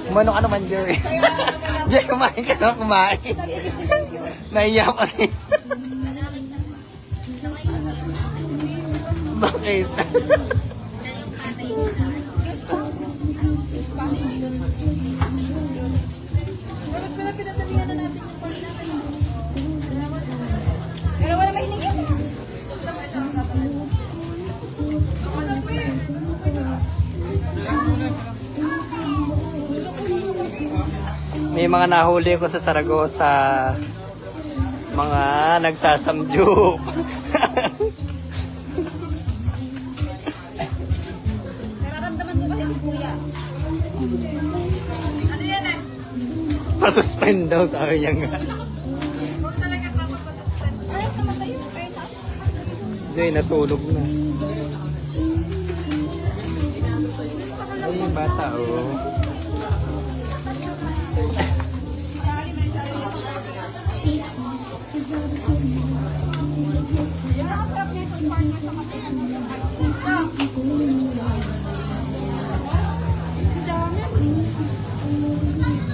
Umano ka naman, Joy. Joy, kumain ka na, kumain. Naiya pa rin. Bakit? May mga nahuli ko sa Saragossa. Mga nagsasamjup. Nararamdaman mo ba si Kuya? Ano yan eh? Pasuspend daw, sabi niya nga. Huwag talaga kapapasuspend. Ayaw namatay yung kayo na. Joy, nasulog na. Ay, bata, oh.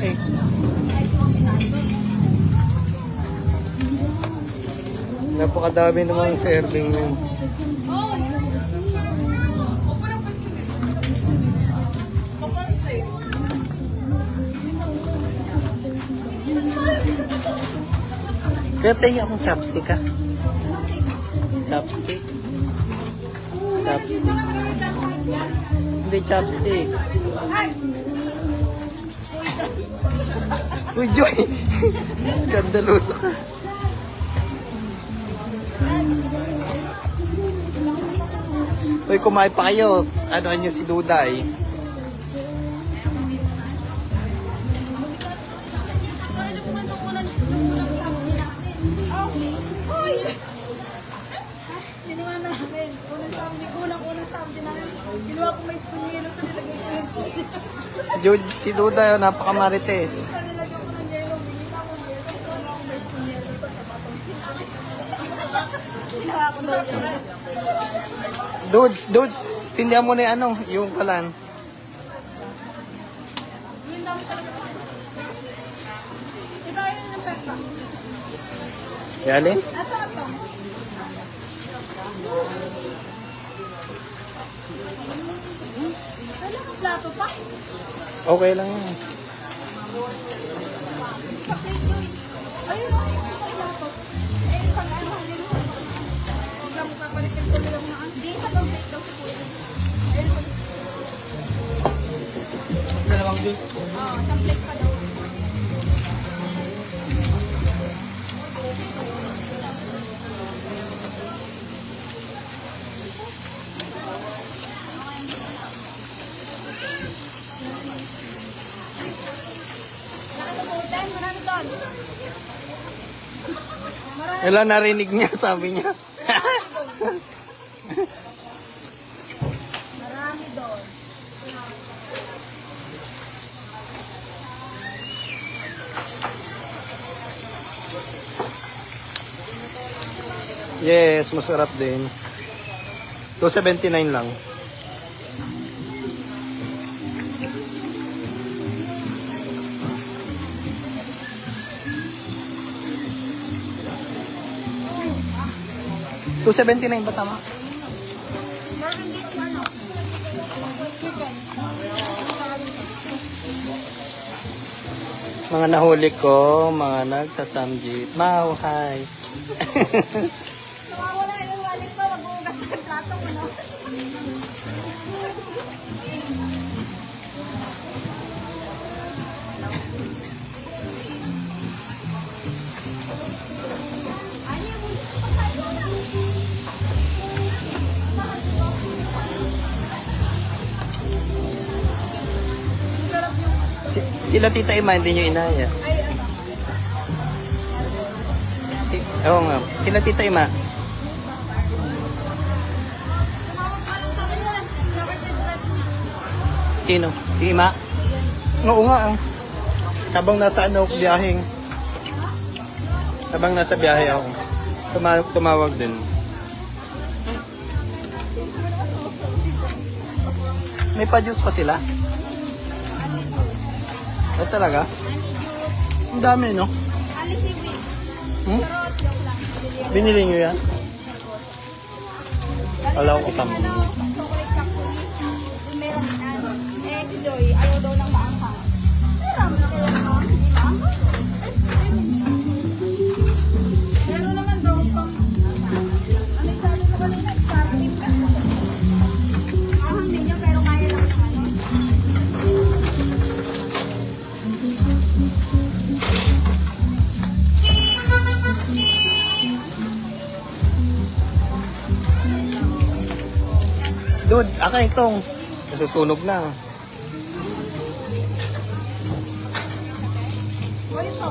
Eh. Napakadami namang serving yun. Kaya tingin akong chopstick, ha? Chopstick? Chopstick. Hindi chopstick. Uy, Joy! Skandaloso ka. Uy, kumain pa kayo. Ano nyo si Duday? Ginawa namin. Unang-unang sabi namin. Ginawa ko may spoon yelo. Nilagay ko yung puso. Si Duday, oh, napakamarites. Nilagay ko ng yelo. Binita ko ng yelo. Ginawa ko may spoon yelo. Ginawa ko ng yelo. Dudes, sindihan mo na yung ano, yung kalan. Yun lang talaga. Iba yun yung peppa. Yalin? Ato. Wala ka plato pa? Okay lang yan. Ayun o, yung plato. Eh, pag ano, huwag lang magpapalitin ko lang na. Hindi, sa pag-break daw sa kuya. Ayun. Dalawang dun. Oo, sa plate pa daw. Marami doon. Ilan narinig niya, sabi niya. Marami doon. Yes, masarap din. 279 lang. $279 ba tama? Meron dito ano? Chicken. Mga nahuli ko, mga nagsasamjit. Mauhay. Nawawala yung wallet ko. Wag mo ugas ng plato ko, no? Sila Tita Ima, hindi nyo inaya. Oo nga. Sila Tita Ima. Sino? Si Ima? Oo nga. Habang nasa ano, biyaheng. Habang nasa biyahe ako. Tumawag din. May pa-juice pa sila? Ay, talaga? Honey juice. Ang dami, no? Honey seaweed. Hmm? Charot, joke lang. Binili nyo yan? Alaw ko Kasi tama. ano, chocolate factory. Meron, eh, si Joy, ayaw daw ng maanghang. Meron na kaya no? Hindi maanghang. Meron naman daw pang, ano yung sabi ko kanina, starting ka. Maanghang din yun, pero kaya lang yung ano. Dude, akin itong. Nasusunog na. O ito,